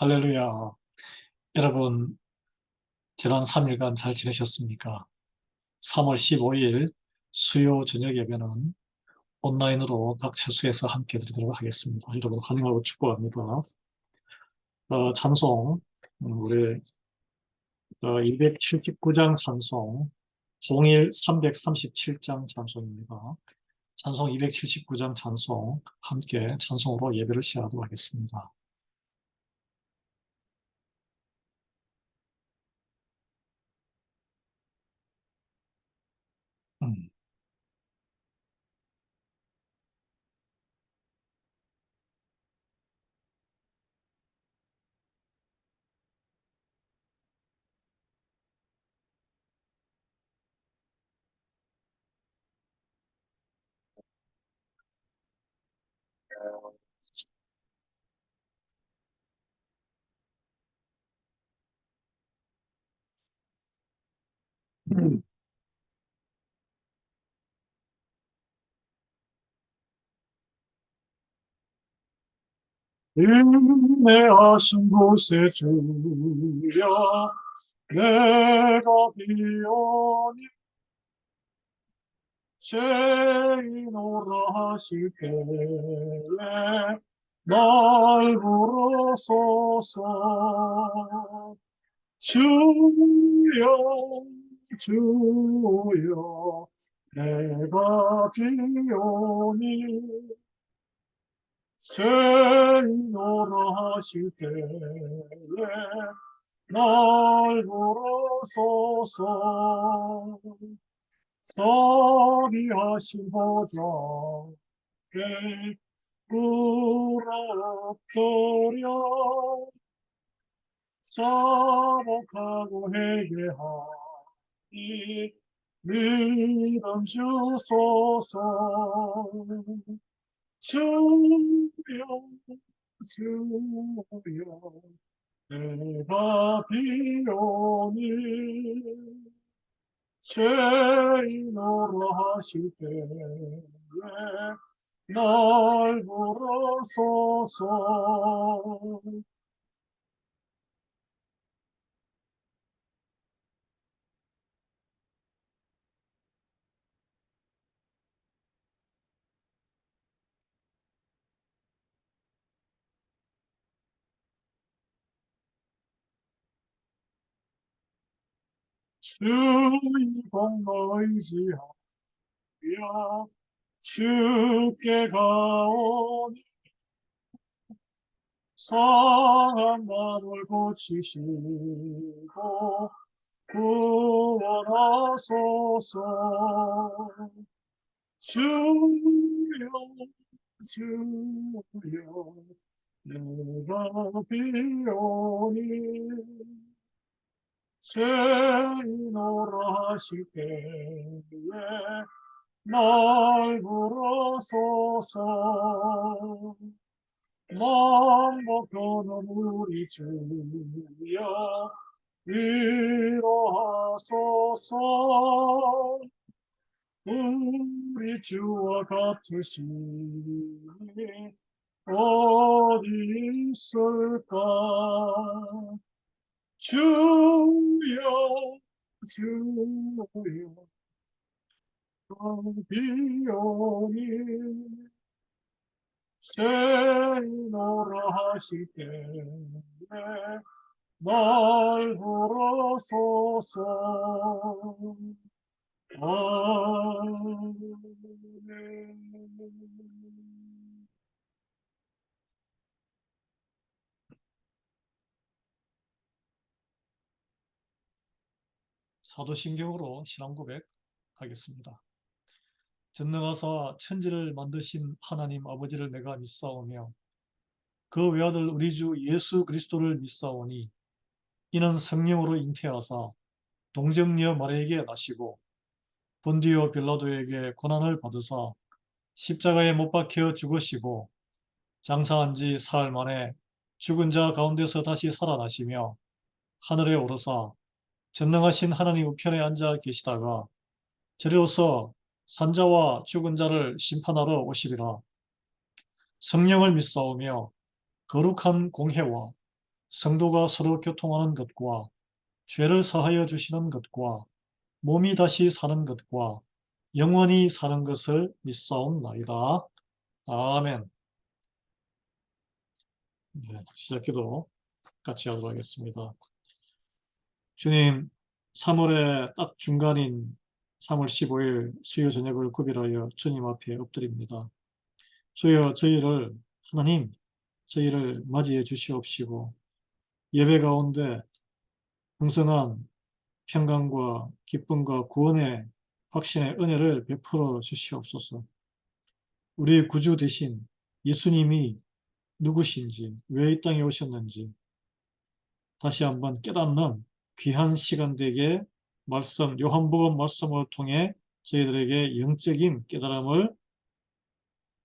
할렐루야. 여러분, 지난 3일간 잘 지내셨습니까? 3월 15일 수요 저녁 예배는 온라인으로 각 처소에서 함께 드리도록 하겠습니다. 여러분 환영하고 축복합니다. 찬송, 우리 279장 찬송, 종일 337장 찬송입니다. 찬송 279장 찬송, 함께 찬송으로 예배를 시작하도록 하겠습니다. 음. 인내하신 곳에 주여 내가 비오니 죄인오라 하실 때에 날 부르소서. 주여 주여 내가 비오니 죄인오라 하실 때에 날 부르소서. 서리하신 보좌에 부럽도려 자복하고 회개하니 믿음 주소서. 주여 주여 내가 비오니 죄인으로 하실 때에 날 부르소서. 주의 공로 의지하여 주께 가오니 상한 마음을 고치시고 구원하소서. 주여 주여 내가 비오니 죄인오라 하실 때에 날 부르소서. 만복하는 우리 주여 위로하소서. 우리 주와 같으시니 어디 있을까. 주여 주여 비오니 죄인오라 하실 때에 날 부르소서. 아멘. 사도신경으로 신앙 고백하겠습니다. 전능하사 천지를 만드신 하나님 아버지를 내가 믿사오며 그 외아들 우리 주 예수 그리스도를 믿사오니 이는 성령으로 잉태하사 동정녀 마리아에게 나시고 본디오 빌라도에게 고난을 받으사 십자가에 못 박혀 죽으시고 장사한 지 사흘 만에 죽은 자 가운데서 다시 살아나시며 하늘에 오르사 전능하신 하나님 우편에 앉아 계시다가 저리로서 산자와 죽은 자를 심판하러 오시리라. 성령을 믿사오며 거룩한 공회와 성도가 서로 교통하는 것과 죄를 사하여 주시는 것과 몸이 다시 사는 것과 영원히 사는 것을 믿사옵나이다. 아멘. 네, 시작기도 같이 하도록 하겠습니다. 주님, 3월의 딱 중간인 3월 15일 수요 저녁을 구별하여 주님 앞에 엎드립니다. 주여 하나님, 저희를 맞이해 주시옵시고 예배 가운데 풍성한 평강과 기쁨과 구원의 확신의 은혜를 베풀어 주시옵소서. 우리 구주 되신 예수님이 누구신지, 왜 이 땅에 오셨는지 다시 한번 깨닫는 귀한 시간 되게 요한복음 말씀을 통해 저희들에게 영적인 깨달음을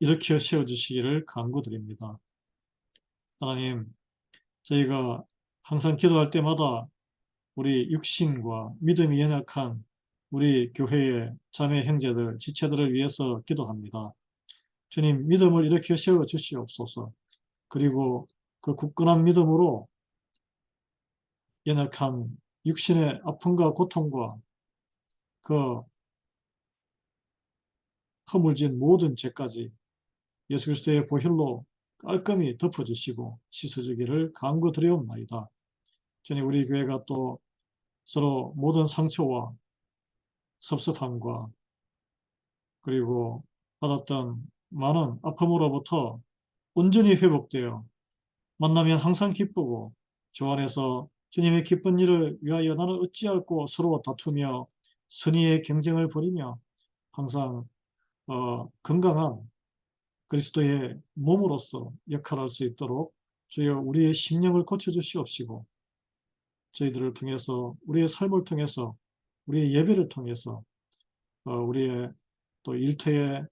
일으켜 세워주시기를 간구드립니다. 하나님, 저희가 항상 기도할 때마다 우리 육신과 믿음이 연약한 우리 교회의 자매 형제들, 지체들을 위해서 기도합니다. 주님, 믿음을 일으켜 세워 주시옵소서. 그리고 그 굳건한 믿음으로 연약한 육신의 아픔과 고통과 그 허물진 모든 죄까지 예수 그리스도의 보혈로 깔끔히 덮어주시고 씻어주기를 간구드리옵나이다. 주님, 우리 교회가 또 서로 모든 상처와 섭섭함과 그리고 받았던 많은 아픔으로부터 온전히 회복되어 만나면 항상 기쁘고 주 안에서 주님의 기쁜 일을 위하여 나는 어찌할꼬 서로 다투며 선의의 경쟁을 벌이며 항상 건강한 그리스도의 몸으로서 역할할 수 있도록 주여 우리의 심령을 고쳐주시옵시고 저희들을 통해서 우리의 삶을 통해서 우리의 예배를 통해서 우리의 또 일터의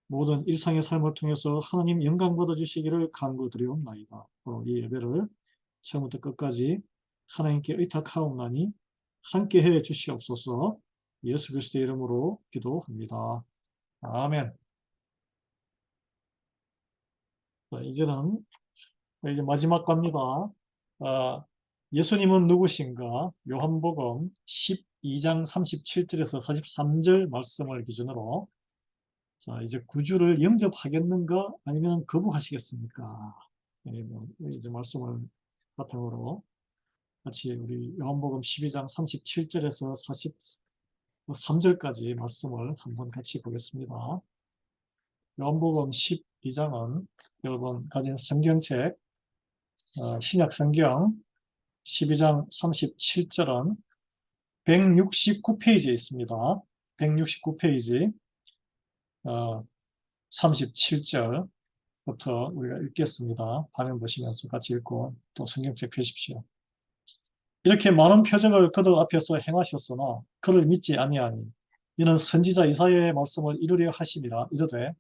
모든 일상의 삶을 통해서 하나님 영광 받아주시기를 간구드리옵나이다. 이 예배를 처음부터 끝까지 하나님께 의탁하옵나니 함께해 주시옵소서. 예수 그리스도의 이름으로 기도합니다. 아멘. 자, 이제 마지막 갑니다. 예수님은 누구신가? 요한복음 12장 37절에서 43절 말씀을 기준으로 자, 이제 구주를 영접하겠는가? 아니면 거부하시겠습니까? 이제 말씀을 바탕으로 같이 우리 요한복음 12장 37절에서 43절까지 말씀을 한번 같이 보겠습니다. 요한복음 12장은 여러분 가진 성경책 신약 성경 12장 37절은 169페이지에 있습니다. 169페이지 37절부터 우리가 읽겠습니다. 화면 보시면서 같이 읽고 또 성경책 펴십시오. 이렇게 많은 표적을 그들 앞에서 행하셨으나 그를 믿지 아니하니 이는 선지자 이사야의 말씀을 이루려 하심이라 이르되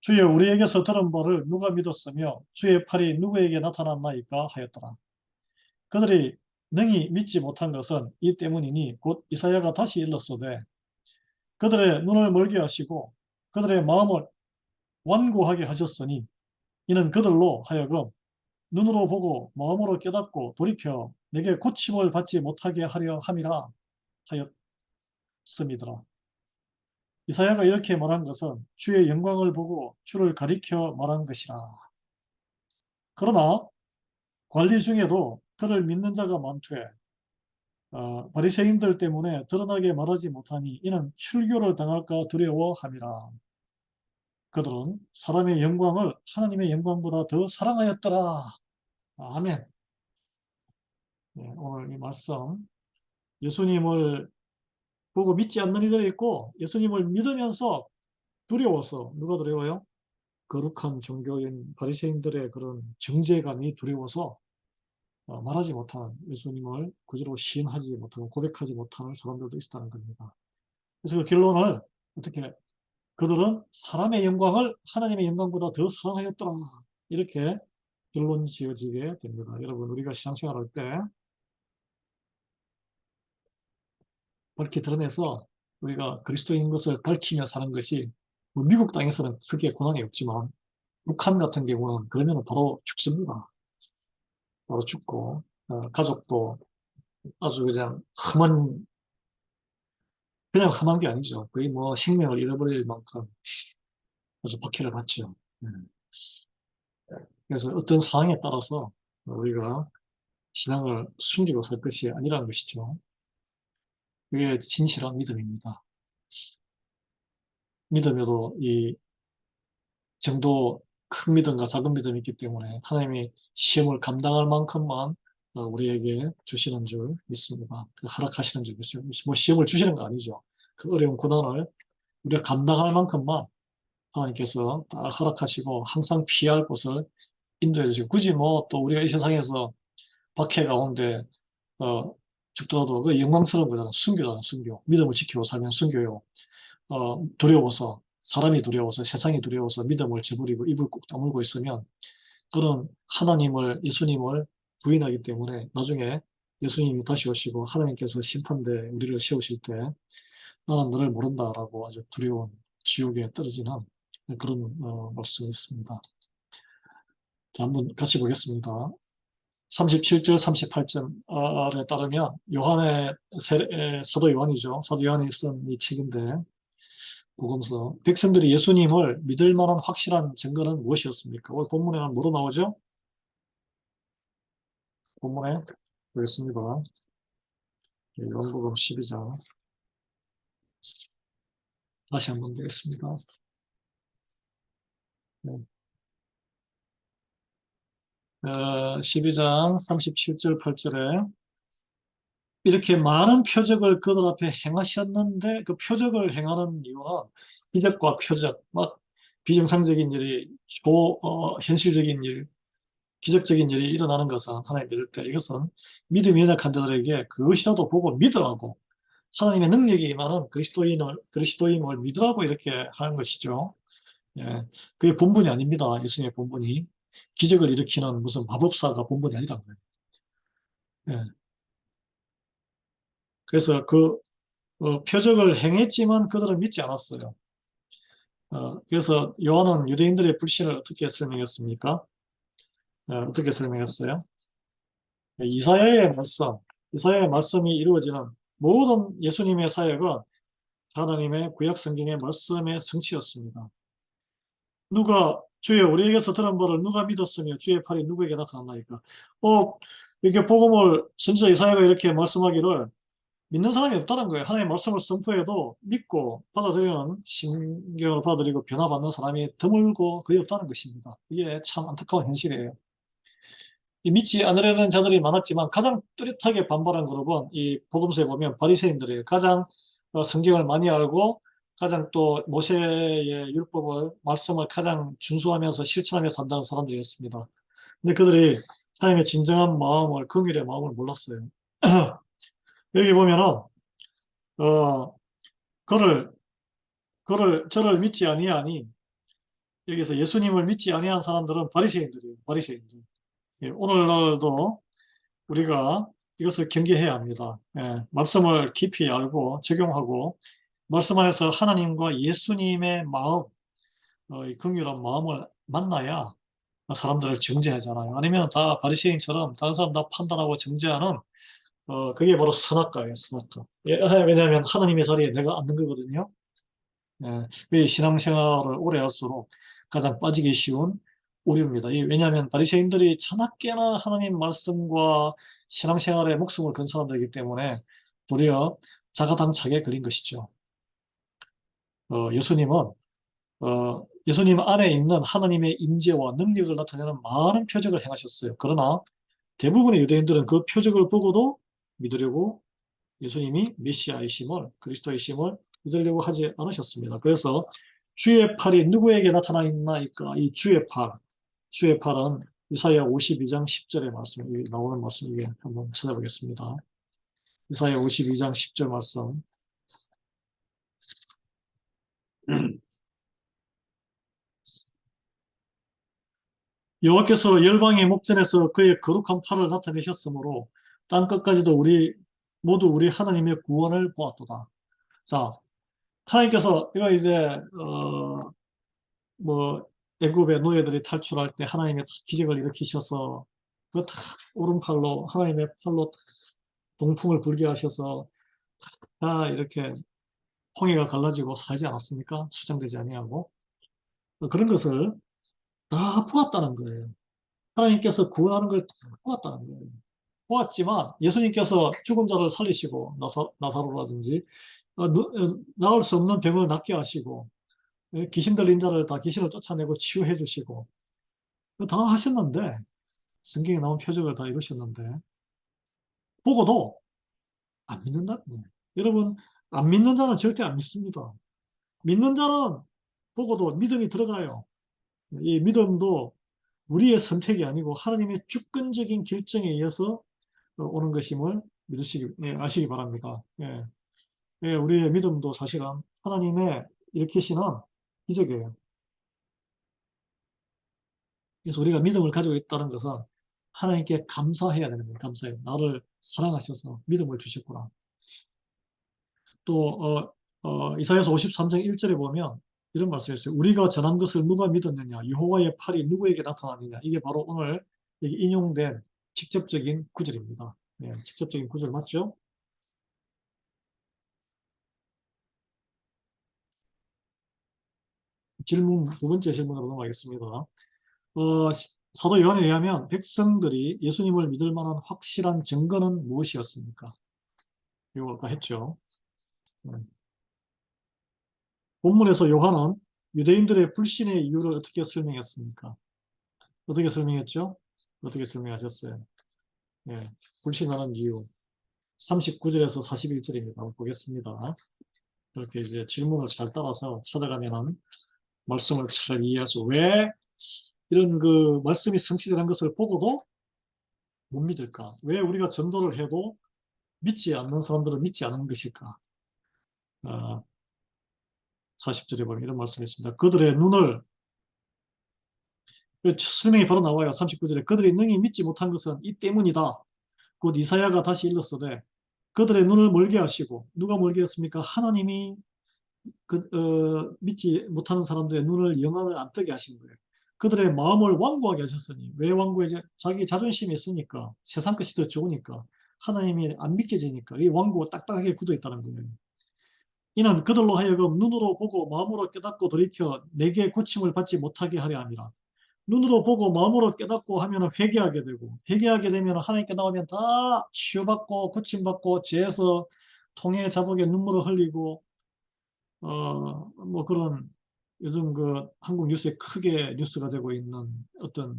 주여 우리에게서 들은 바를 누가 믿었으며 주의 팔이 누구에게 나타났나이까 하였더라. 그들이 능히 믿지 못한 것은 이 때문이니 곧 이사야가 다시 일렀으되 그들의 눈을 멀게 하시고 그들의 마음을 완고하게 하셨으니 이는 그들로 하여금 눈으로 보고 마음으로 깨닫고 돌이켜 내게 고침을 받지 못하게 하려 함이라 하였음이더라. 이사야가 이렇게 말한 것은 주의 영광을 보고 주를 가리켜 말한 것이라. 그러나 관리 중에도 그를 믿는 자가 많되 바리새인들 때문에 드러나게 말하지 못하니 이는 출교를 당할까 두려워함이라. 그들은 사람의 영광을 하나님의 영광보다 더 사랑하였더라. 아멘. 네, 오늘 이 말씀 예수님을 보고 믿지 않는 이들이 있고 예수님을 믿으면서 두려워서 누가 두려워요? 거룩한 종교인 바리새인들의 그런 정죄감이 두려워서 말하지 못하는 예수님을 구주로 시인하지 못하고 고백하지 못하는 사람들도 있었다는 겁니다. 그래서 그 결론을 어떻게 그들은 사람의 영광을 하나님의 영광보다 더 사랑하였더라. 이렇게 결론 지어지게 됩니다. 여러분 우리가 신앙생활할 때 밝히 드러내서 우리가 그리스도인 것을 밝히며 사는 것이 뭐 미국 땅에서는 크게 고난이 없지만 북한 같은 경우는 그러면 바로 죽습니다. 바로 죽고, 가족도 아주 그냥 그냥 험한 게 아니죠. 거의 뭐 생명을 잃어버릴 만큼 아주 박해를 받죠. 음. 그래서 어떤 상황에 따라서 우리가 신앙을 숨기고 살 것이 아니라는 것이죠. 그게 진실한 믿음입니다. 믿음에도 이 정도 큰 믿음과 작은 믿음이 있기 때문에 하나님이 시험을 감당할 만큼만 우리에게 주시는 줄 믿습니다. 허락하시는 줄 믿습니다. 뭐 시험을 주시는 거 아니죠. 그 어려운 고난을 우리가 감당할 만큼만 하나님께서 다 허락하시고 항상 피할 곳을 인도해 주시고, 굳이 뭐 또 우리가 이 세상에서 박해 가운데 어, 죽더라도 그 영광스러운 거잖아. 순교잖아, 순교. 믿음을 지키고 살면 순교요. 두려워서, 사람이 두려워서, 세상이 두려워서 믿음을 저버리고 입을 꾹 다물고 있으면 그런 예수님을 부인하기 때문에 나중에 예수님이 다시 오시고 하나님께서 심판대에 우리를 세우실 때 나는 너를 모른다라고 아주 두려운 지옥에 떨어지는 그런 말씀이 있습니다. 자, 한번 같이 보겠습니다. 37절, 38절에 따르면 사도 요한이죠. 사도 요한이 쓴 이 책인데, 복음서. 백성들이 예수님을 믿을 만한 확실한 증거는 무엇이었습니까? 오늘 본문에는 뭐로 나오죠? 본문에 보겠습니다. 요한복음 12장. 다시 한번 보겠습니다. 네. 12장 37절, 8절에 이렇게 많은 표적을 그들 앞에 행하셨는데 그 표적을 행하는 이유는 기적과 표적, 막 비정상적인 일이 현실적인 일, 기적적인 일이 일어나는 것은 하나님 믿을 때 이것은 믿음이 연약한 자들에게 그것이라도 보고 믿으라고, 하나님의 능력이 임하는 그리스도인을 믿으라고 이렇게 하는 것이죠. 예, 그게 본분이 아닙니다. 예수님의 본분이 기적을 일으키는 무슨 마법사가 본분이 아니란 거예요. 예, 그래서 표적을 행했지만 그들은 믿지 않았어요. 그래서 요한은 유대인들의 불신을 어떻게 설명했습니까? 어떻게 설명했어요? 이사야의 말씀, 이사야의 말씀이 이루어지는 모든 예수님의 사역은 하나님의 구약 성경의 말씀의 성취였습니다. 주여 우리에게서 들은 바를 누가 믿었으며 주의 팔이 누구에게 나타났나이까? 이렇게 복음을 선지자 이사야가 이렇게 말씀하기를 믿는 사람이 없다는 거예요. 하나님의 말씀을 선포해도 믿고 받아들이는, 신경을 받아들이고 변화받는 사람이 드물고 거의 없다는 것입니다. 이게 참 안타까운 현실이에요. 믿지 않으려는 자들이 많았지만 가장 뚜렷하게 반발한 그룹은 이 복음서에 보면 바리새인들이에요. 가장 성경을 많이 알고 가장 또 모세의 말씀을 가장 준수하면서 실천하며 산다는 사람들이었습니다. 근데 그들이 하나님의 진정한 마음을, 긍휼의 마음을 몰랐어요. 여기 보면은 어, 그를 저를 믿지 아니하니, 여기서 예수님을 믿지 아니한 사람들은 바리새인들이에요. 바리새인들. 예, 오늘날도 우리가 이것을 경계해야 합니다. 예, 말씀을 깊이 알고 적용하고 말씀 안에서 하나님과 예수님의 마음, 이 긍휼한 마음을 만나야 사람들을 정죄하잖아요. 아니면 다 바리새인처럼 다른 사람 다 판단하고 정죄하는, 그게 바로 선악과예요. 선악과. 예, 왜냐하면 하나님의 자리에 내가 앉는 거거든요. 예, 신앙생활을 오래 할수록 가장 빠지기 쉬운 오류입니다. 왜냐하면 바리새인들이 차납게나 하나님 말씀과 신앙생활에 목숨을 건 사람들이기 때문에 도리어 자가당착에 걸린 것이죠. 예수님은 예수님 안에 있는 하나님의 임재와 능력을 나타내는 많은 표적을 행하셨어요. 그러나 대부분의 유대인들은 그 표적을 보고도 믿으려고, 예수님이 메시아이심을, 그리스도이심을 믿으려고 하지 않으셨습니다. 그래서 주의 팔이 누구에게 나타나 있나이까? 이 주의 팔은 이사야 52장 10절의 말씀이 나오는 말씀이게 한번 찾아보겠습니다. 이사야 52장 10절 말씀. 여호와께서 열방의 목전에서 그의 거룩한 팔을 나타내셨으므로 땅 끝까지도 모두 우리 하나님의 구원을 보았도다. 자, 하나님께서 이거 이제 뭐 애굽의 노예들이 탈출할 때 하나님의 기적을 일으키셔서 그 탁 오른팔로 하나님의 팔로 동풍을 불게 하셔서 다 이렇게 홍해가 갈라지고 살지 않았습니까? 수장되지 아니하고 그런 것을 다 보았다는 거예요. 하나님께서 구원하는 걸 다 보았다는 거예요. 보았지만 예수님께서 죽은 자를 살리시고 나사로라든지 나을 수 없는 병을 낫게 하시고 귀신 들린 자를 다 귀신을 쫓아내고 치유해 주시고 다 하셨는데 성경에 나온 표적을 다 이루셨는데 보고도 안 믿는다. 여러분 안 믿는 자는 절대 안 믿습니다. 믿는 자는 보고도 믿음이 들어가요. 이 믿음도 우리의 선택이 아니고 하나님의 주권적인 결정에 의해서 오는 것임을 아시기 바랍니다. 예. 예, 우리의 믿음도 사실은 하나님의 일으키시는 기적이에요. 그래서 우리가 믿음을 가지고 있다는 것은 하나님께 감사해야 되는 거예요. 감사해요. 나를 사랑하셔서 믿음을 주셨구나. 또 이사야서 53장 1절에 보면 이런 말씀이 있어요. 우리가 전한 것을 누가 믿었느냐? 여호와의 팔이 누구에게 나타났느냐? 이게 바로 오늘 여기 인용된 직접적인 구절입니다. 네, 직접적인 구절 맞죠? 두 번째 질문으로 넘어가겠습니다. 사도 요한에 의하면 백성들이 예수님을 믿을 만한 확실한 증거는 무엇이었습니까? 이거 아까 했죠. 네. 본문에서 요한은 유대인들의 불신의 이유를 어떻게 설명했습니까? 어떻게 설명했죠? 어떻게 설명하셨어요? 예, 불신하는 이유. 39절에서 41절입니다. 한번 보겠습니다. 이렇게 이제 질문을 잘 따라서 찾아가면은 말씀을 잘 이해할 왜 이런 그 말씀이 성취되는 것을 보고도 못 믿을까? 왜 우리가 전도를 해도 믿지 않는 사람들은 믿지 않는 것일까? 40절에 보면 이런 말씀이 있습니다. 그들의 눈을 설명이 바로 나와요. 39절에 그들이 능히 믿지 못한 것은 이 때문이다. 곧 이사야가 다시 일렀으되 그들의 눈을 멀게 하시고 누가 멀게 했습니까? 하나님이 믿지 못하는 사람들의 눈을 영안을 안 뜨게 하신 거예요. 그들의 마음을 완고하게 하셨으니 왜 완고해져? 자기 자존심이 있으니까 세상 것이 더 좋으니까 하나님이 안 믿겨지니까 이 완고가 딱딱하게 굳어 있다는 거예요. 이는 그들로 하여금 눈으로 보고 마음으로 깨닫고 돌이켜 내게 고침을 받지 못하게 하려 함이라. 눈으로 보고 마음으로 깨닫고 하면 회개하게 되고 회개하게 되면 하나님께 나오면 다 치유받고 고침받고 죄에서 통해 자복에 눈물을 흘리고 뭐 그런 요즘 그 한국 뉴스에 크게 뉴스가 되고 있는 어떤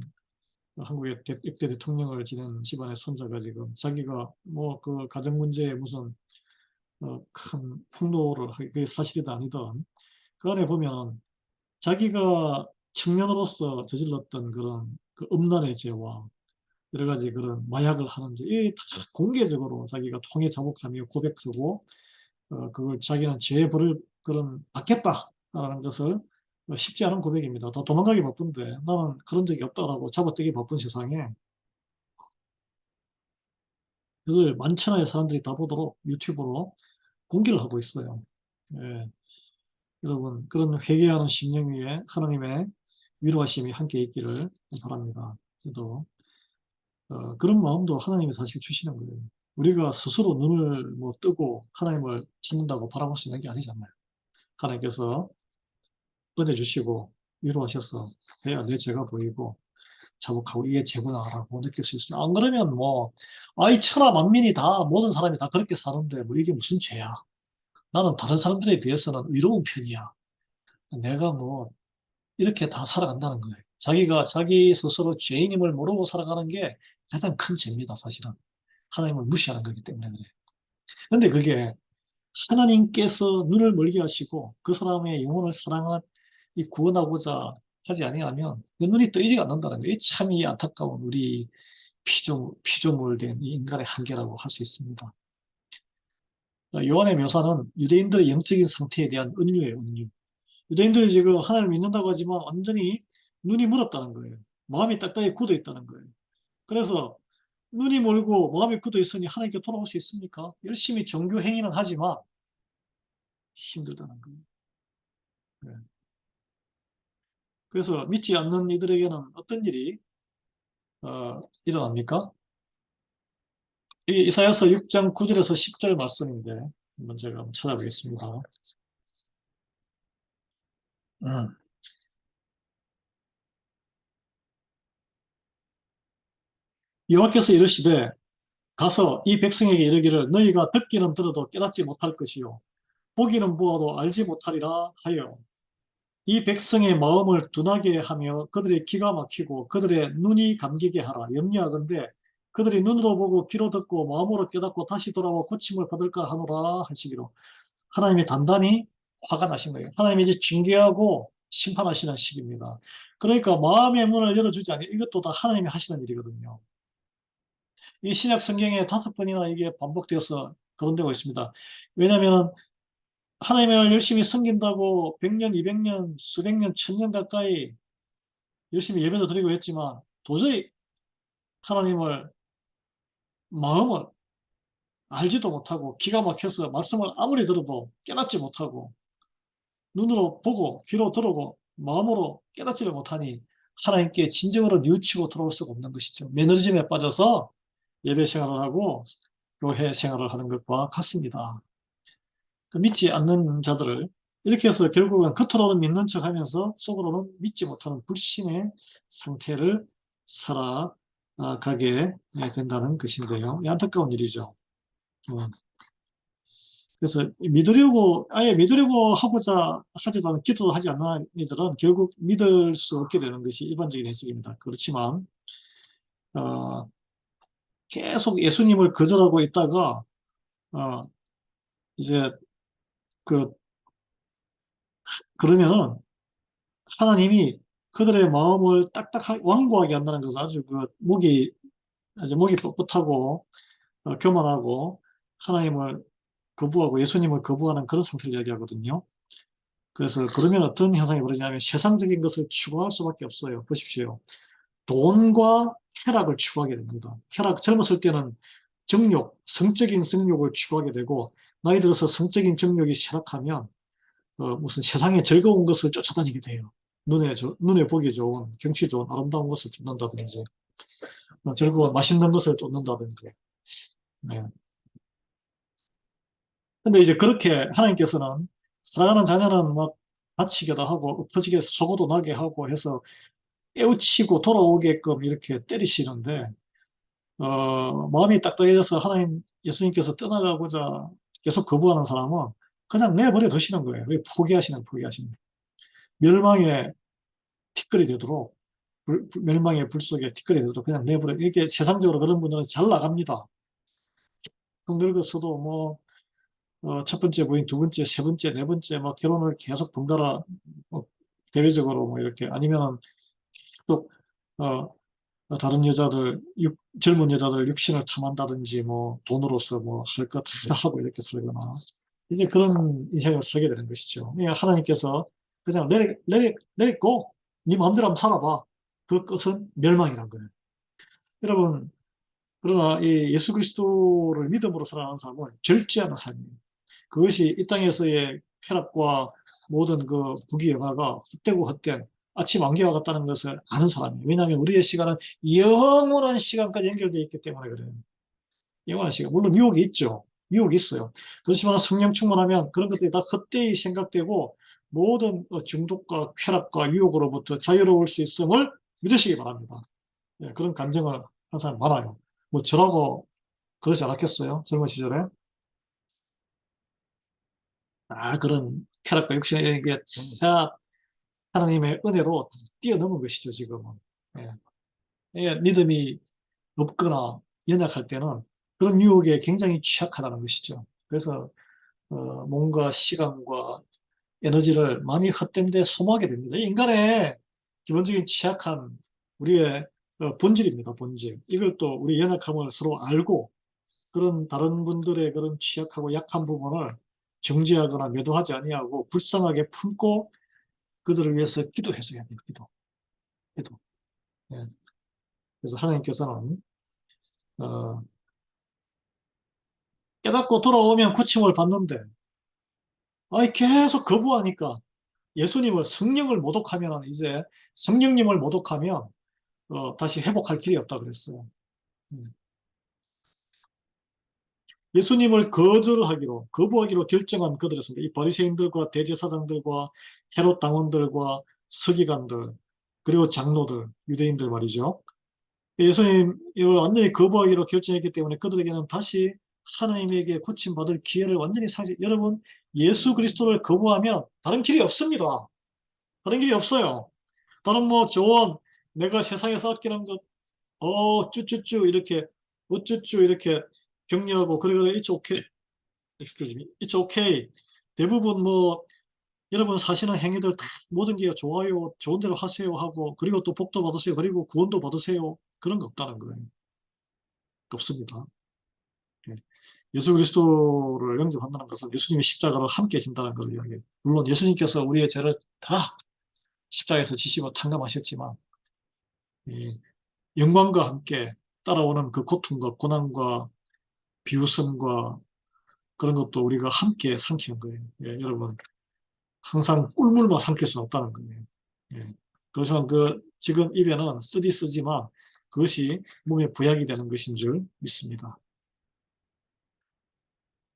한국의 역대 대통령을 지낸 집안의 손자가 지금 자기가 뭐 그 가정 문제에 무슨 큰 폭로를 하게 그게 사실이든 아니든 그 안에 보면 자기가 청년으로서 저질렀던 그런 그 음란의 죄와 여러 가지 그런 마약을 하는 죄, 공개적으로 자기가 통해 자복하며 고백하고 그걸 자기는 죄의 벌을 그런 받겠다라는 것을 쉽지 않은 고백입니다. 더 도망가기 바쁜데 나는 그런 적이 없다라고 잡아떼기 바쁜 세상에 그걸 만천하의 사람들이 다 보도록 유튜브로 공개를 하고 있어요. 예, 여러분 그런 회개하는 심령 위에 하나님의 위로하심이 함께 있기를 바랍니다. 저도 그런 마음도 하나님이 사실 주시는 거예요. 우리가 스스로 눈을 뭐 뜨고 하나님을 찾는다고 바라볼 수 있는 게 아니잖아요. 하나님께서 은혜 주시고 위로하셔서 해야 내 죄가 보이고 자복하고 이게 죄구나라고 느낄 수 있어요. 안 그러면 뭐 아이 천하 만민이 다 모든 사람이 다 그렇게 사는데 뭐 이게 무슨 죄야. 나는 다른 사람들에 비해서는 의로운 편이야. 내가 뭐 이렇게 다 살아간다는 거예요. 자기가 자기 스스로 죄인임을 모르고 살아가는 게 가장 큰 죄입니다, 사실은. 하나님을 무시하는 거기 때문에 그래요. 근데 그게 하나님께서 눈을 멀게 하시고 그 사람의 영혼을 구원하고자 하지 아니하면 그 눈이 뜨이지가 않는다는 거예요. 참 이 안타까운 우리 피조물된 이 인간의 한계라고 할 수 있습니다. 요한의 묘사는 유대인들의 영적인 상태에 대한 은유예요, 은유. 유대인들이 지금 하나님을 믿는다고 하지만 완전히 눈이 멀었다는 거예요. 마음이 딱딱히 굳어 있다는 거예요. 그래서 눈이 멀고 마음이 굳어 있으니 하나님께 돌아올 수 있습니까? 열심히 종교 행위는 하지만 힘들다는 거예요. 네. 그래서 믿지 않는 이들에게는 어떤 일이 일어납니까? 이 이사야서 6장 9절에서 10절 말씀인데 한번 제가 한번 찾아보겠습니다. 음. 여호와께서 이르시되 가서 이 백성에게 이르기를 너희가 듣기는 들어도 깨닫지 못할 것이요 보기는 보아도 알지 못하리라 하여 이 백성의 마음을 둔하게 하며 그들의 기가 막히고 그들의 눈이 감기게 하라. 염려하건대 그들이 눈으로 보고 귀로 듣고 마음으로 깨닫고 다시 돌아와 고침을 받을까 하노라 하시기로. 하나님이 단단히 화가 나신 거예요. 하나님이 이제 징계하고 심판하시는 시기입니다. 그러니까 마음의 문을 열어주지 않아요. 이것도 다 하나님이 하시는 일이거든요. 이 신약 성경에 5번이나 이게 반복되어서 거론되고 있습니다. 왜냐하면 하나님을 열심히 섬긴다고 100년, 200년, 수백 년, 1000년 가까이 열심히 예배도 드리고 했지만 도저히 하나님을 마음을 알지도 못하고 기가 막혀서 말씀을 아무리 들어도 깨닫지 못하고 눈으로 보고 귀로 들어고 마음으로 깨닫지를 못하니 하나님께 진정으로 뉘우치고 돌아올 수가 없는 것이죠. 매너리즘에 빠져서 예배 생활을 하고 교회 생활을 하는 것과 같습니다. 그 믿지 않는 자들을 이렇게 해서 결국은 겉으로는 믿는 척하면서 속으로는 믿지 못하는 불신의 상태를 살아가게 된다는 것인데요. 안타까운 일이죠. 그래서 믿으려고 아예 믿으려고 하고자 하지도 않은 기도도 하지 않는 이들은 결국 믿을 수 없게 되는 것이 일반적인 해석입니다. 그렇지만 어, 계속 예수님을 거절하고 있다가 어, 이제 그 그러면은 하나님이 그들의 마음을 딱딱하게 완고하게 한다는 것은 아주 목이 뻣뻣하고 교만하고 하나님을 거부하고 예수님을 거부하는 그런 상태를 이야기하거든요. 그래서 그러면 어떤 현상이 벌어지냐면 세상적인 것을 추구할 수밖에 없어요. 보십시오. 돈과 쾌락을 추구하게 됩니다. 젊었을 때는 정욕, 성적인 성욕을 추구하게 되고 나이 들어서 성적인 정욕이 쇠락하면 무슨 세상의 즐거운 것을 쫓아다니게 돼요. 눈에 보기 좋은, 경치 좋은 아름다운 것을 쫓는다든지, 즐거운 맛있는 것을 쫓는다든지. 네. 근데 이제 그렇게 하나님께서는 사랑하는 자녀는 막 다치게도 하고 엎어지게 사고도 나게 하고 해서 깨우치고 돌아오게끔 이렇게 때리시는데 마음이 딱딱해져서 예수님께서 떠나가고자 계속 거부하는 사람은 그냥 내버려 두시는 거예요. 포기하시는 거예요. 멸망의 티끌이 되도록 멸망의 불 속에 티끌이 되도록 그냥 내버려 이렇게 세상적으로 그런 분들은 잘 나갑니다. 늙어서도 뭐 첫 번째 부인, 두 번째, 세 번째, 네 번째 막 결혼을 계속 번갈아 뭐 대외적으로 뭐 이렇게 아니면 또 어, 다른 젊은 여자들 육신을 탐한다든지 뭐 돈으로서 뭐 할 것 하고 이렇게 살거나 이제 그런 인생을 살게 되는 것이죠. 그러니까 하나님께서 그냥 내리고 네 마음대로 한번 살아봐. 그 끝은 멸망이란 거예요. 여러분, 그러나 이 예수 그리스도를 믿음으로 살아가는 삶은 절제하는 삶이에요. 그것이 이 땅에서의 쾌락과 모든 그 부귀영화가 헛되고 헛된 아침 안개와 같다는 것을 아는 사람이에요. 왜냐하면 우리의 시간은 영원한 시간까지 연결되어 있기 때문에 그래요. 영원한 시간. 물론 유혹이 있죠. 유혹이 있어요. 그렇지만 성령 충만하면 그런 것들이 다 헛되이 생각되고 모든 중독과 쾌락과 유혹으로부터 자유로울 수 있음을 믿으시기 바랍니다. 예, 그런 감정을 항상 많아요. 뭐 저라고 그러지 않았겠어요? 젊은 시절에? 그런 쾌락과 욕심에 게 진짜 하나님의 은혜로 뛰어넘은 것이죠, 지금은. 예. 예, 믿음이 없거나 연약할 때는 그런 유혹에 굉장히 취약하다는 것이죠. 그래서 몸과 시간과 에너지를 많이 헛된 데 소모하게 됩니다. 인간의 기본적인 취약한 우리의 본질입니다, 본질. 이걸 또 우리 연약함을 서로 알고 그런 다른 분들의 그런 취약하고 약한 부분을 정죄하거나 매도하지 아니하고 불쌍하게 품고 그들을 위해서 기도해줘야 돼요. 기도. 예. 그래서 하나님께서는 어, 깨닫고 돌아오면 구침을 받는데 계속 거부하니까 예수님을 성령을 모독하면 이제 성령님을 모독하면 다시 회복할 길이 없다 그랬어요. 예수님을 거부하기로 결정한 그들이었습니다. 이 바리새인들과 대제사장들과 헤롯 당원들과 서기관들, 그리고 장로들, 유대인들 말이죠. 예수님을 완전히 거부하기로 결정했기 때문에 그들에게는 다시 하나님에게 고침받을 기회를 완전히 여러분, 예수 그리스도를 거부하면 다른 길이 없습니다. 다른 길이 없어요. 다른 뭐 조언, 내가 세상에서 아끼는 것, 쭈쭈쭈 이렇게, 우쭈쭈 이렇게 격려하고, 그리고 it's okay, excuse me, it's okay. 대부분 뭐, 여러분 사시는 행위들 다 모든 게 좋아요, 좋은 대로 하세요 하고, 그리고 또 복도 받으세요, 그리고 구원도 받으세요. 그런 거 없다는 거예요. 없습니다. 예. 예수 그리스도를 영접한다는 것은 예수님이 십자가로 함께 진다는 걸 이야기해요. 물론 예수님께서 우리의 죄를 다 십자가에서 지시고 탕감하셨지만, 이 영광과 함께 따라오는 그 고통과 고난과 비웃음과 그런 것도 우리가 함께 삼키는 거예요. 예, 여러분, 항상 꿀물만 삼킬 수는 없다는 거예요. 예. 그렇지만 지금 입에는 쓰지만 그것이 몸에 부약이 되는 것인 줄 믿습니다.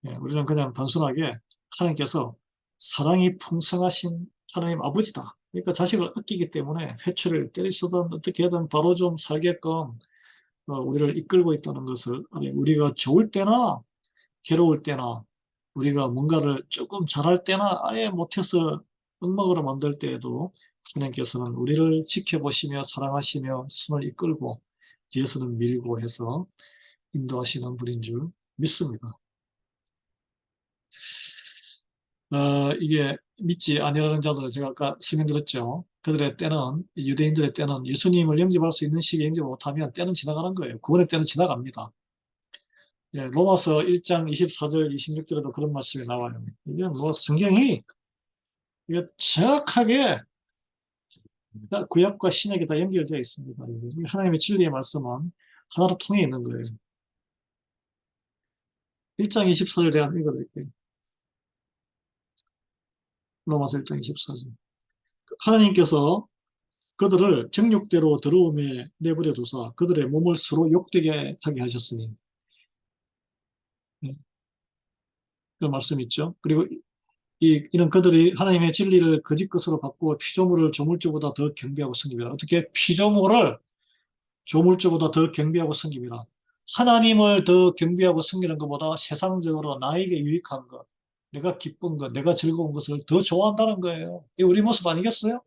예, 우리는 그냥 단순하게 하나님께서 사랑이 풍성하신 하나님 아버지다. 그러니까 자식을 아끼기 때문에 회초리를 때리서든 어떻게 하든 바로 좀 살게끔 우리를 이끌고 있다는 것을, 우리가 좋을 때나 괴로울 때나 우리가 뭔가를 조금 잘할 때나 아예 못해서 엉망으로 만들 때에도 하나님께서는 우리를 지켜보시며 사랑하시며 손을 이끌고 뒤에서는 밀고 해서 인도하시는 분인 줄 믿습니다. 이게 믿지 아니하는 자들, 제가 아까 설명드렸죠. 그들의 때는, 유대인들의 때는 예수님을 영접할 수 있는 시기에 영접을 못하면 때는 지나가는 거예요. 구원의 때는 지나갑니다. 예, 로마서 1장 24절, 26절에도 그런 말씀이 나와요. 이게 뭐 성경이 이게 정확하게 구약과 신약이 다 연결되어 있습니다. 하나님의 진리의 말씀은 하나로 통해 있는 거예요. 1장 24절 제가 읽어드릴게요. 로마서 1장 24절. 하나님께서 그들을 정욕대로 더러움에 내버려 두사 그들의 몸을 서로 욕되게 하게 하셨으니. 네, 그 말씀 있죠. 그리고 이런 그들이 하나님의 진리를 거짓 것으로 바꾸어 피조물을 조물주보다 더 경배하고 섬깁니다. 어떻게 피조물을 조물주보다 더 경배하고 섬깁니다. 하나님을 더 경배하고 섬기는 것보다 세상적으로 나에게 유익한 것, 내가 기쁜 것, 내가 즐거운 것을 더 좋아한다는 거예요. 이 우리 모습 아니겠어요?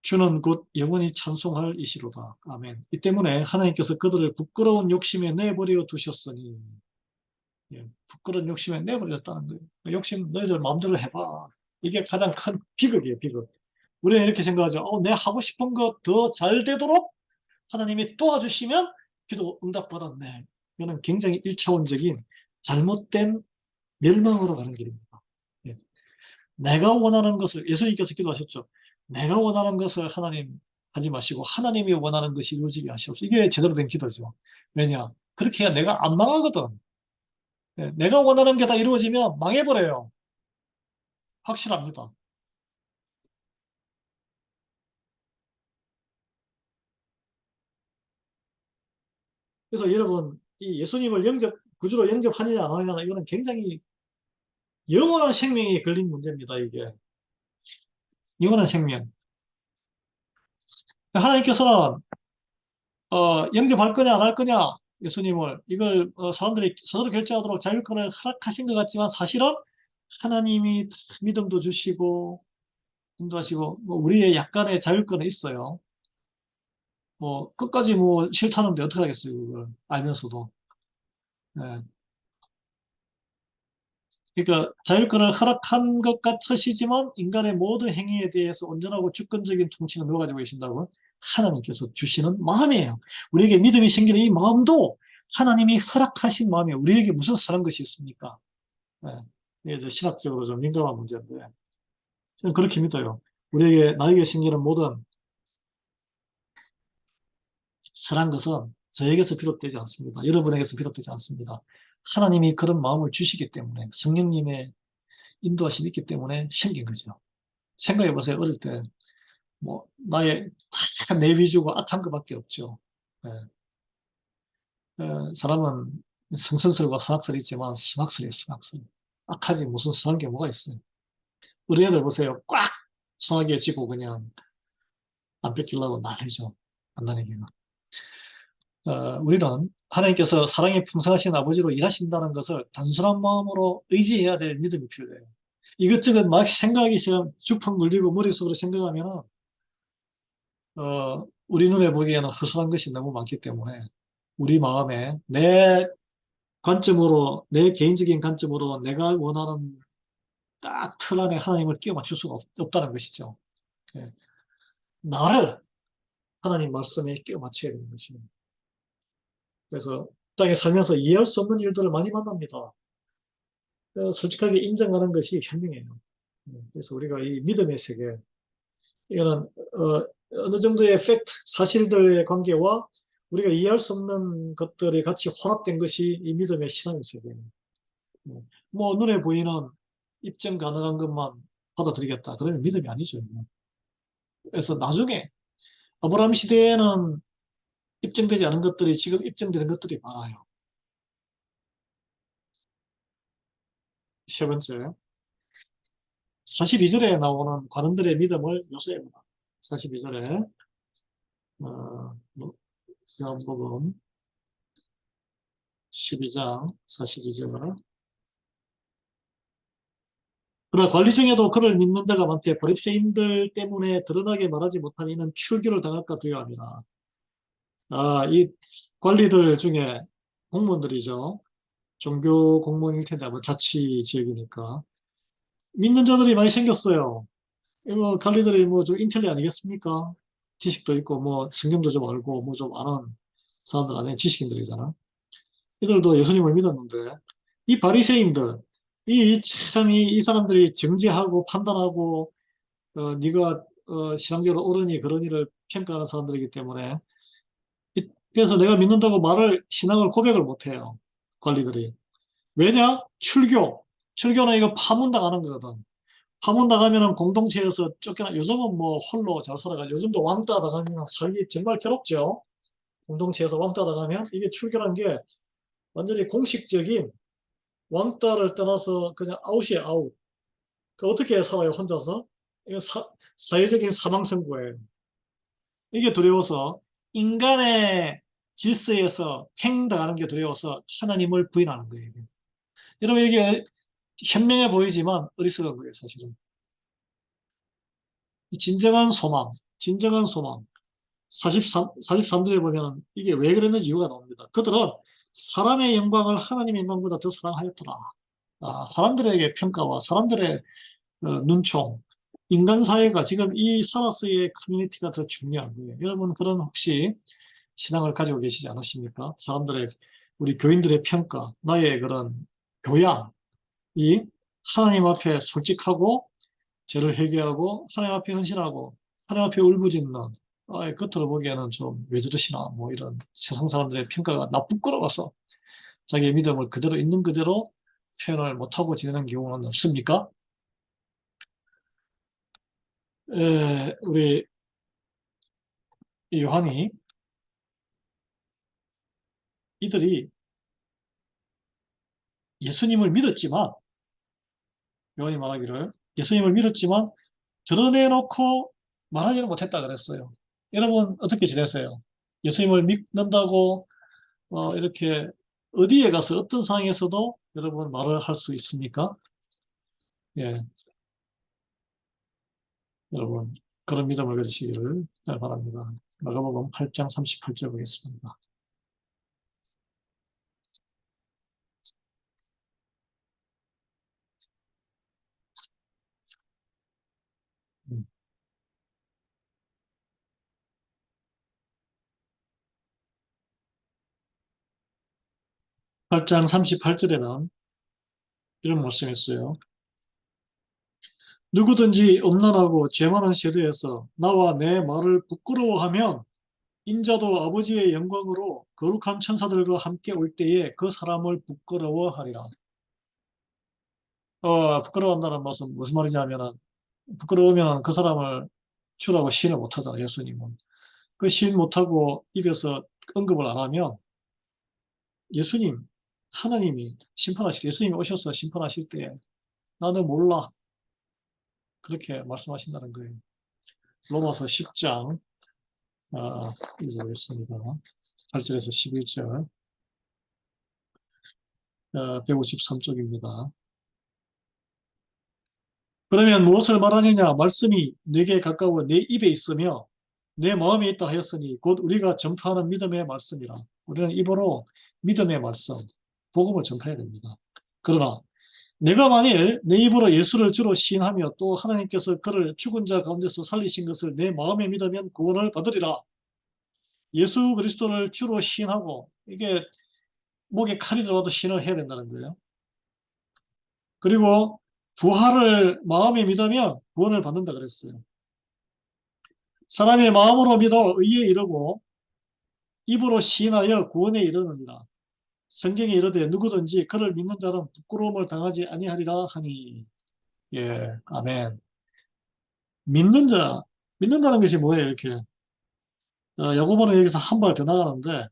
주는 곧 영원히 찬송할 이시로다. 아멘. 이 때문에 하나님께서 그들을 부끄러운 욕심에 내버려 두셨으니, 예, 부끄러운 욕심에 내버렸다는 거예요. 그 욕심 너희들 마음대로 해봐. 이게 가장 큰 비극이에요, 비극. 우리는 이렇게 생각하죠. 내 하고 싶은 거 더 잘 되도록 하나님이 도와주시면 기도 응답받았네. 이거는 굉장히 1차원적인 잘못된 멸망으로 가는 길입니다. 예. 내가 원하는 것을, 예수님께서 기도하셨죠. 내가 원하는 것을 하나님 하지 마시고 하나님이 원하는 것이 이루어지게 하시옵소서. 이게 제대로 된 기도죠. 왜냐? 그렇게 해야 내가 안 망하거든. 예, 내가 원하는 게 다 이루어지면 망해버려요. 확실합니다. 그래서 여러분, 이 예수님을 구주로 영접하느냐 안 하느냐, 이거는 굉장히 영원한 생명이 걸린 문제입니다, 이게. 영원한 생명. 하나님께서는, 영접할 거냐, 안 할 거냐, 예수님을, 이걸, 사람들이 스스로 결정하도록 자율권을 허락하신 것 같지만, 사실은 하나님이 믿음도 주시고, 인도하시고, 뭐 우리의 약간의 자율권은 있어요. 뭐, 끝까지 뭐, 싫다는데 어떻게 하겠어요, 그걸. 알면서도. 예. 그러니까 자율권을 허락한 것 같으시지만 인간의 모든 행위에 대해서 온전하고 주권적인 통치는 누가 가지고 계신다고? 하나님께서 주시는 마음이에요. 우리에게 믿음이 생기는 이 마음도 하나님이 허락하신 마음이에요. 우리에게 무슨 사는 것이 있습니까? 네. 이게 신학적으로 좀 민감한 문제인데 저는 그렇게 믿어요. 나에게 생기는 모든 선한 것은 저에게서 비롯되지 않습니다. 여러분에게서 비롯되지 않습니다. 하나님이 그런 마음을 주시기 때문에 성령님의 인도하심이 있기 때문에 생긴 거죠. 생각해 보세요. 어릴 때 뭐 나의 다 내 위주고 악한 것밖에 없죠. 예. 사람은 성선설과 성악설이 있지만 성악설이에요, 성악설. 악하지 무슨 선한 게 뭐가 있어요. 우리 애들 보세요. 꽉 손아귀에 쥐고 그냥 안 뺏기려고 난리죠. 갓난아기가. 우리는 하나님께서 사랑이 풍성하신 아버지로 일하신다는 것을 단순한 마음으로 의지해야 될 믿음이 필요해요. 이것저것 막 생각이 시간 죽펑 눌리고 머릿속으로 생각하면 우리 눈에 보기에는 허술한 것이 너무 많기 때문에 우리 마음에 내 관점으로, 내 개인적인 관점으로 내가 원하는 딱 틀 안에 하나님을 끼워 맞출 수가 없다는 것이죠. 예. 나를 하나님 말씀에 끼워 맞춰야 되는 것입니다. 그래서 땅에 살면서 이해할 수 없는 일들을 많이 만납니다. 솔직하게 인정하는 것이 현명해요. 그래서 우리가 이 믿음의 세계, 이거는 어느 정도의 팩트, 사실들의 관계와 우리가 이해할 수 없는 것들이 같이 혼합된 것이 이 믿음의 신앙의 세계입니다. 뭐 눈에 보이는 입증 가능한 것만 받아들이겠다. 그러면 믿음이 아니죠. 그래서 나중에 아브라함 시대에는 입증되지 않은 것들이 지금 입증되는 것들이 많아요. 세 번째, 42절에 나오는 관원들의 믿음을 요소해보라. 42절에 요한복음 12장 42절. 그러나 관리 중에도 그를 믿는 자가 많되 바리새인들 때문에 드러나게 말하지 못한 이는 출교를 당할까 두려워합니다. 이 관리들 중에 공무원들이죠. 종교 공무원일 텐데 아마 자치 지역이니까 믿는 자들이 많이 생겼어요. 이거 관리들이 뭐 좀 인텔리 아니겠습니까? 지식도 있고 뭐 성경도 좀 알고 뭐 좀 아는 사람들 안에 지식인들이잖아. 이들도 예수님을 믿었는데 이 바리새인들 이 참 이 사람들이 정죄하고 판단하고 네가 신앙적으로 옳으니 그러니를 평가하는 사람들이기 때문에 그래서 내가 믿는다고 말을 신앙을 고백을 못해요. 관리들이. 왜냐? 출교는 이거 파문당하는 거거든. 파문당하면 공동체에서 쫓겨나. 요즘은 뭐 홀로 잘 살아가지고 요즘도 왕따 당하면 살기 정말 괴롭죠. 공동체에서 왕따 당하면 이게 출교란 게 완전히 공식적인 왕따를 떠나서 그냥 아웃이에요, 아웃. 그 어떻게 살아요, 혼자서? 이거 사회적인 사망 선고예요. 이게 두려워서 인간의 질서에서 팽당하는 게 두려워서 하나님을 부인하는 거예요. 여러분 이게 현명해 보이지만 어리석은 거예요, 사실은. 진정한 소망. 43절에 보면 이게 왜 그랬는지 이유가 나옵니다. 그들은 사람의 영광을 하나님의 영광보다 더 사랑하였더라. 사람들에게 평가와 사람들의 눈총, 인간 사회가 지금 이 사라스의 커뮤니티가 더 중요한 거예요. 여러분 그런 혹시 신앙을 가지고 계시지 않으십니까? 사람들의 우리 교인들의 평가, 나의 그런 교양이 하나님 앞에 솔직하고 죄를 회개하고 하나님 앞에 헌신하고 하나님 앞에 울부짖는 겉으로 보기에는 좀 왜 저러시나 뭐 이런 세상 사람들의 평가가 나 부끄러워서 자기의 믿음을 그대로 있는 그대로 표현을 못하고 지내는 경우는 없습니까? 우리 요한이 이들이 예수님을 믿었지만 요한이 말하기를 예수님을 믿었지만 드러내놓고 말하지는 못했다 그랬어요. 여러분 어떻게 지내세요? 예수님을 믿는다고 이렇게 어디에 가서 어떤 상황에서도 여러분 말을 할 수 있습니까? 예, 여러분 그런 믿음을 가지시기를 바랍니다. 마가복음 8장 38절 보겠습니다. 8장 38절에는 이런 말씀이 있어요. 누구든지 엄란하고 죄 많은 세대에서 나와 내 말을 부끄러워하면 인자도 아버지의 영광으로 거룩한 천사들과 함께 올 때에 그 사람을 부끄러워하리라. 부끄러워한다는 말씀 무슨 말이냐면은 부끄러우면 그 사람을 주라고 시인을 못하잖아요. 예수님은. 그 시인 못하고 입에서 언급을 안 하면 예수님, 하나님이 심판하실 때, 예수님이 오셔서 심판하실 때 나는 몰라. 그렇게 말씀하신다는 거예요. 로마서 10장 읽어보겠습니다. 8절에서 11절 153쪽입니다. 그러면 무엇을 말하느냐? 말씀이 내게 가까워 내 입에 있으며 내 마음에 있다 하였으니 곧 우리가 전파하는 믿음의 말씀이라. 우리는 입으로 믿음의 말씀, 복음을 전파해야 됩니다. 그러나 내가 만일 내 입으로 예수를 주로 시인하며 또 하나님께서 그를 죽은 자 가운데서 살리신 것을 내 마음에 믿으면 구원을 받으리라. 예수 그리스도를 주로 시인하고 이게 목에 칼이 들어와도 시인을 해야 된다는 거예요. 그리고 부활을 마음에 믿으면 구원을 받는다 그랬어요. 사람의 마음으로 믿어 의에 이르고 입으로 시인하여 구원에 이르느니라. 성경에 이르되 누구든지 그를 믿는 자는 부끄러움을 당하지 아니하리라 하니. 예, 아멘. 믿는 자, 믿는다는 것이 뭐예요? 이렇게 야고보는 여기서 한 발 더 나가는데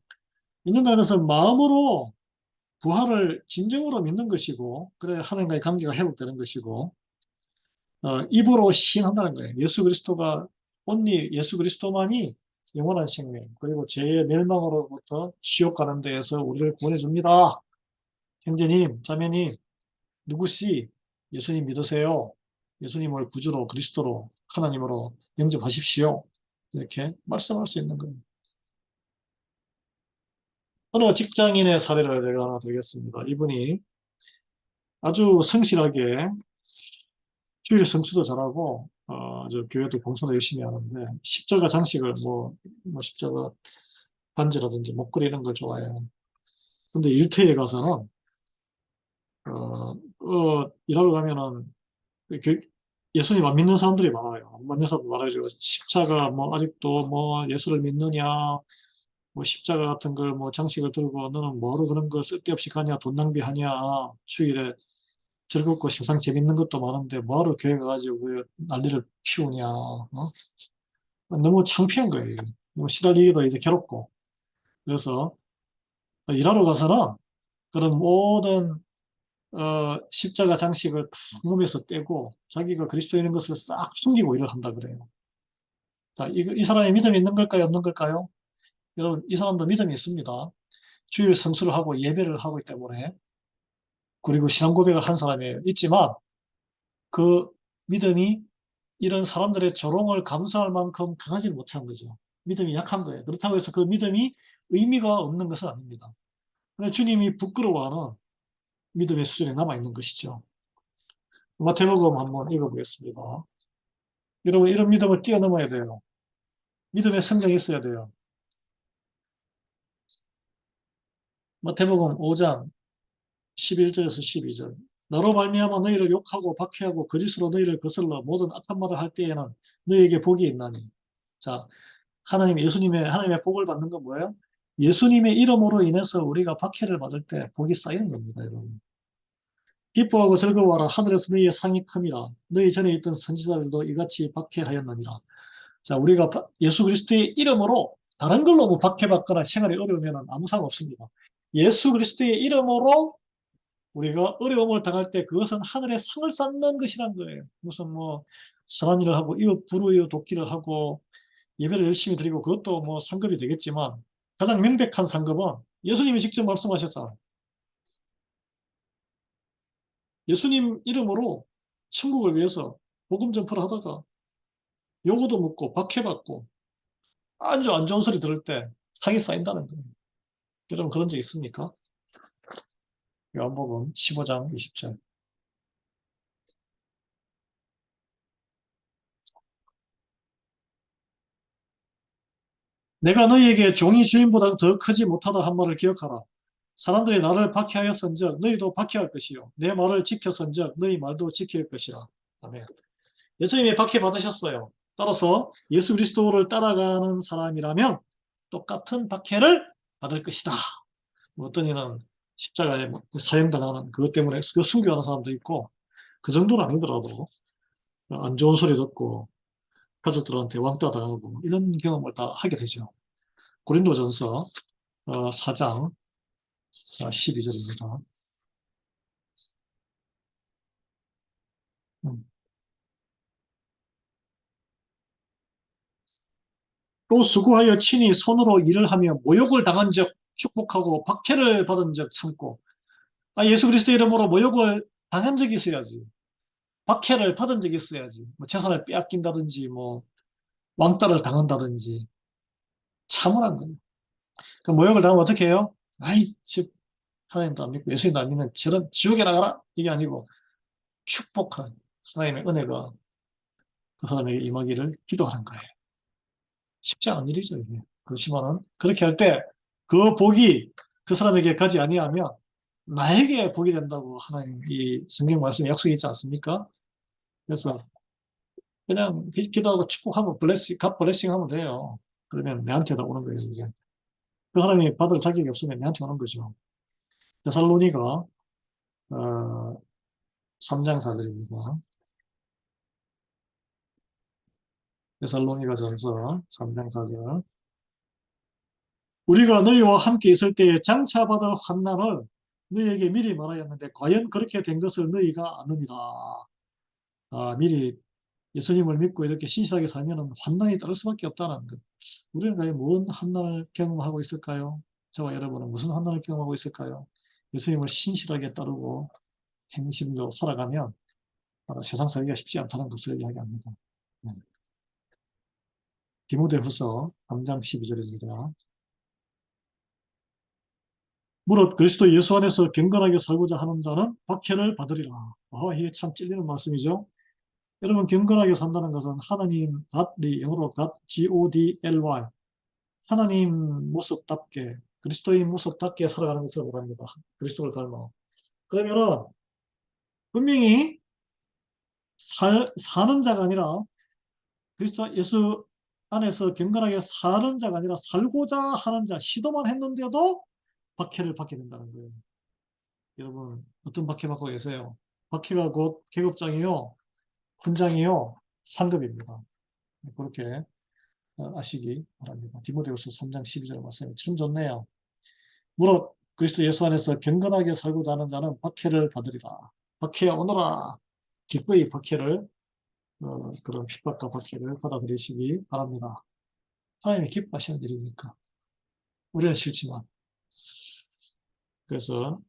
믿는다는 것은 마음으로 부활을 진정으로 믿는 것이고 그래 하나님과의 관계가 회복되는 것이고 입으로 시인한다는 거예요. 예수 그리스도가 온리 예수 그리스도만이 영원한 생명 그리고 죄의 멸망으로부터 지옥 가는 데에서 우리를 구원해 줍니다. 형제님, 자매님, 누구시 예수님 믿으세요. 예수님을 구주로 그리스도로 하나님으로 영접하십시오. 이렇게 말씀할 수 있는 거예요. 어느 직장인의 사례를 제가 하나 드리겠습니다. 이분이 아주 성실하게 주일 성수도 잘하고 저 교회도 봉사도 열심히 하는데 십자가 장식을 뭐 십자가 반지라든지 목걸이 이런 걸 좋아해요. 근데 일터에 가서는 일하러 가면은 예수님 안 믿는 사람들이 많아요. 안 믿는 사람들 많아요. 십자가 뭐 아직도 뭐 예수를 믿느냐, 뭐 십자가 같은 걸 뭐 장식을 들고 너는 뭐하러 그런 거 쓸데없이 가냐, 돈 낭비하냐, 주일에 즐겁고 세상 재밌는 것도 많은데 뭐하러 교회 가가지고 그 난리를 피우냐, 너무 창피한 거예요. 너무 시달리기도 이제 괴롭고. 그래서 일하러 가서는 그런 모든 십자가 장식을 탁 몸에서 떼고 자기가 그리스도인인 것을 싹 숨기고 일을 한다 그래요. 자, 이 사람이 믿음이 있는 걸까요? 없는 걸까요? 여러분, 이 사람도 믿음이 있습니다. 주일 성수를 하고 예배를 하고 있기 때문에 그리고 신앙 고백을 한 사람이에요. 있지만 그 믿음이 이런 사람들의 조롱을 감수할 만큼 강하지 못한 거죠. 믿음이 약한 거예요. 그렇다고 해서 그 믿음이 의미가 없는 것은 아닙니다. 주님이 부끄러워하는 믿음의 수준에 남아있는 것이죠. 마태복음 한번 읽어보겠습니다. 여러분, 이런 믿음을 뛰어넘어야 돼요. 믿음의 성장이 있어야 돼요. 마태복음 5장 11절에서 12절. 나로 말미암아 너희를 욕하고 박해하고 거짓으로 너희를 거슬러 모든 악한 말을 할 때에는 너희에게 복이 있나니. 자, 하나님의 복을 받는 건 뭐예요? 예수님의 이름으로 인해서 우리가 박해를 받을 때 복이 쌓이는 겁니다, 여러분. 기뻐하고 즐거워하라. 하늘에서 너희의 상이 큼이라. 너희 전에 있던 선지자들도 이같이 박해하였느니라. 자, 우리가 예수 그리스도의 이름으로 다른 걸로 뭐 박해받거나 생활이 어려우면 아무 상관없습니다. 예수 그리스도의 이름으로 우리가 어려움을 당할 때 그것은 하늘의 상을 쌓는 것이란 거예요. 무슨 뭐 선한 일을 하고 이웃 불우이웃 돕기를 하고 예배를 열심히 드리고 그것도 뭐 상급이 되겠지만 가장 명백한 상급은 예수님이 직접 말씀하셨잖아요. 예수님 이름으로 천국을 위해서 복음 전파를 하다가 요구도 먹고 박해받고 아주 안 좋은 소리 들을 때 상이 쌓인다는 거예요. 여러분 그런 적 있습니까? 요한복음 15장 20절. 내가 너희에게 종이 주인보다 더 크지 못하다 한 말을 기억하라. 사람들이 나를 박해하였은즉 너희도 박해할 것이요 내 말을 지켰은즉 너희 말도 지킬 것이라. 아멘. 예수님이 박해받으셨어요. 따라서 예수 그리스도를 따라가는 사람이라면 똑같은 박해를 받을 것이다. 어떤 이는 십자가에 사형당하는 그것 때문에 그 순교하는 사람도 있고 그 정도는 아니더라도 안 좋은 소리 듣고 가족들한테 왕따 당하고 이런 경험을 다 하게 되죠. 고린도전서 4장 12절입니다. 또 수고하여 친히 손으로 일을 하며 모욕을 당한 적 축복하고 박해를 받은 적 참고. 예수 그리스도 이름으로 모욕을 당한 적이 있어야지. 박해를 받은 적이 있어야지. 뭐 재산을 빼앗긴다든지 뭐 왕따를 당한다든지 참으란 거예요. 그 모욕을 당하면 어떻게 해요? 즉 하나님도 안 믿고 예수님도 안 믿는 저런 지옥에 나가라 이게 아니고 축복한 하나님의 은혜가 그 사람에게 임하기를 기도하는 거예요. 쉽지 않은 일이죠, 이게. 그렇지만은 그렇게 할 때 그 복이 그 사람에게 가지 아니하면 나에게 복이 된다고 하나님 이 성경 말씀에 약속이 있지 않습니까? 그래서 그냥 기도하고 축복하면 갓 블레싱 하면 돼요. 그러면 내한테도 오는 거예요, 이게. 그 사람이 받을 자격이 없으면 내한테 오는 거죠. 데살로니가 3장 4절입니다. 데살로니가전서 3장 4절. 우리가 너희와 함께 있을 때에 장차 받을 환난을 너희에게 미리 말하였는데 과연 그렇게 된 것을 너희가 아느니라. 미리 예수님을 믿고 이렇게 신실하게 살면 환난이 따를 수밖에 없다는 것. 우리는 과연 무슨 환난을 경험하고 있을까요? 저와 여러분은 무슨 환난을 경험하고 있을까요? 예수님을 신실하게 따르고 행심으로 살아가면 세상 살기가 쉽지 않다는 것을 이야기합니다. 네. 디모데후서 3장 12절입니다. 무릇 그리스도 예수 안에서 경건하게 살고자 하는 자는 박해를 받으리라. 이게 참 찔리는 말씀이죠. 여러분 경건하게 산다는 것은 하나님 godly, 영어로 God, G-O-D-L-Y 하나님 모습답게 그리스도인 모습답게 살아가는 것을 말합니다. 그리스도를 닮아. 그러면은 분명히 사는 자가 아니라 그리스도 예수 안에서 경건하게 사는 자가 아니라 살고자 하는 자, 시도만 했는데도 박해를 받게 된다는 거예요. 여러분 어떤 박해 받고 계세요? 박해가 곧 계급장이요, 훈장이요, 상급입니다. 그렇게 아시기 바랍니다. 디모데후서 3장 12절 말씀이 참 좋네요. 무릇 그리스도 예수 안에서 경건하게 살고자 하는 자는 박해를 받으리라. 박해야 오너라. 기꺼이 박해를 그런 핍박과 박해를 받아들이시기 바랍니다. 하나님이 기뻐하시는 일이니까. 우리는 싫지만. 그래서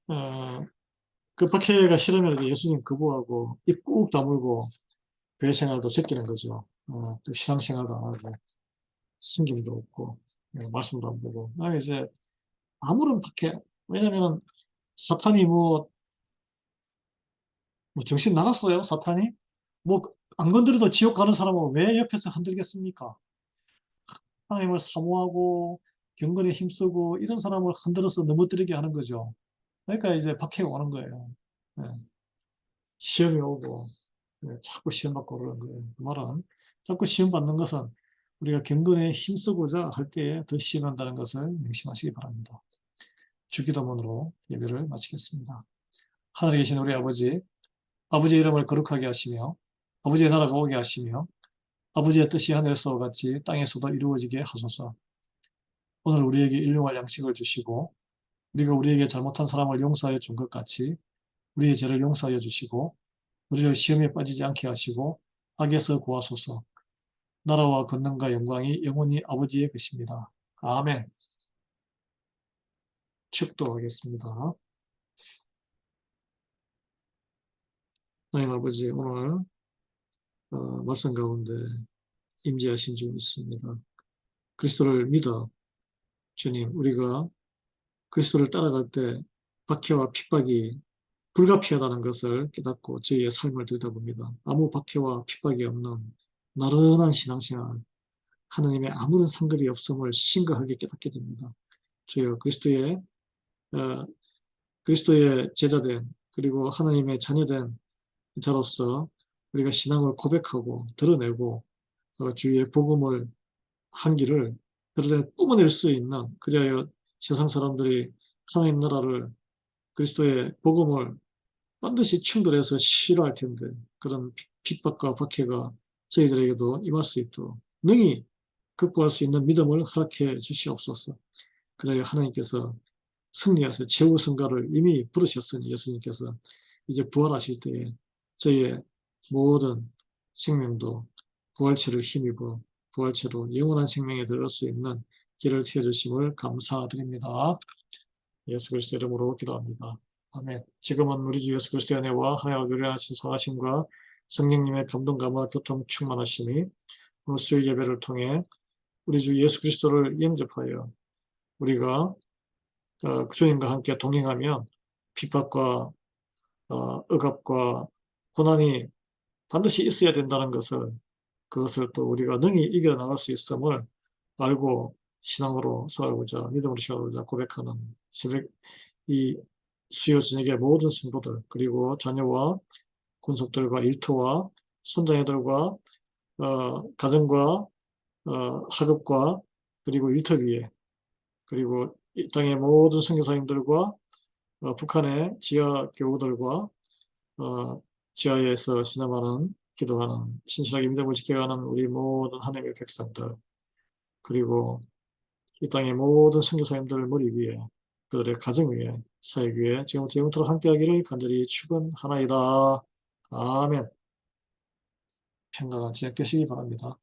그 박해가 싫으면 예수님 거부하고 입 꾹 다물고 교회 생활도 제끼는 거죠. 또 신앙생활도 안 하고 신김도 없고 말씀도 안 보고. 이제 아무런 박해. 왜냐면 사탄이 뭐 정신 나갔어요, 사탄이? 뭐 안 건드려도 지옥 가는 사람은 왜 옆에서 흔들겠습니까? 하나님을 사모하고 경건에 힘쓰고 이런 사람을 흔들어서 넘어뜨리게 하는 거죠. 그러니까 이제 박해가 오는 거예요. 네. 시험이 오고 자꾸 시험 받고 그러는 거예요. 그 말은 자꾸 시험 받는 것은 우리가 경건에 힘쓰고자 할 때에 더 시험한다는 것을 명심하시기 바랍니다. 주기도문으로 예배를 마치겠습니다. 하늘에 계신 우리 아버지, 아버지의 이름을 거룩하게 하시며 아버지의 나라가 오게 하시며 아버지의 뜻이 하늘에서 같이 땅에서도 이루어지게 하소서. 오늘 우리에게 일용할 양식을 주시고 우리가 우리에게 잘못한 사람을 용서하여 준 것 같이 우리의 죄를 용서하여 주시고 우리를 시험에 빠지지 않게 하시고 악에서 구하소서. 나라와 권능과 영광이 영원히 아버지의 것입니다. 아멘. 축도하겠습니다. 하나님 아버지, 오늘 말씀 가운데 임재하신 줄 믿습니다. 그리스도를 믿어 주님, 우리가 그리스도를 따라갈 때 박해와 핍박이 불가피하다는 것을 깨닫고 저희의 삶을 들여다봅니다. 아무 박해와 핍박이 없는 나른한 신앙생활, 하나님의 아무런 상급이 없음을 심각하게 깨닫게 됩니다. 주여 어, 그리스도의 제자된 그리고 하나님의 자녀된 자로서 우리가 신앙을 고백하고 드러내고 주의 복음을 한기를 뿜어낼 수 있는, 그리하여 세상 사람들이 하나님 나라를 그리스도의 복음을 반드시 충돌해서 싫어할 텐데 그런 핍박과 박해가 저희들에게도 임할 수 있도록 능히 극복할 수 있는 믿음을 허락해 주시옵소서. 그래야 하나님께서 승리하셔 최후성가를 이미 부르셨으니 예수님께서 이제 부활하실 때에 저희의 모든 생명도 부활체를 힘입어 부활체로 영원한 생명에 들을 수 있는 길을 트여주심을 감사드립니다. 예수 그리스도 이름으로 기도합니다. 아멘. 지금은 우리 주 예수 그리스도의 은혜와 하나님의 교련하신 선하심과 성령님의 감동감화 교통 충만하심이 오늘 수요 예배를 통해 우리 주 예수 그리스도를 영접하여 우리가 주님과 함께 동행하면 핍박과 억압과 고난이 반드시 있어야 된다는 것을 그것을 또 우리가 능히 이겨나갈 수 있음을 알고 신앙으로 살아가고자 믿음으로 살아가고자 고백하는 새벽 이 수요 저녁의 모든 성도들 그리고 자녀와 군속들과 일터와 손자녀들과 가정과 학업과 그리고 일터 위에 그리고 이 땅의 모든 선교사님들과 북한의 지하 교우들과 지하에서 신앙하는 기도하는 신실하게 믿음을 지켜가는 우리 모든 하나님의 백성들 그리고 이 땅의 모든 선교사님들 머리 위에 그들의 가정 위에 사역 위에 지금부터 영원토록 함께하기를 간절히 축원하나이다. 아멘. 평강한 저녁 되시기 바랍니다.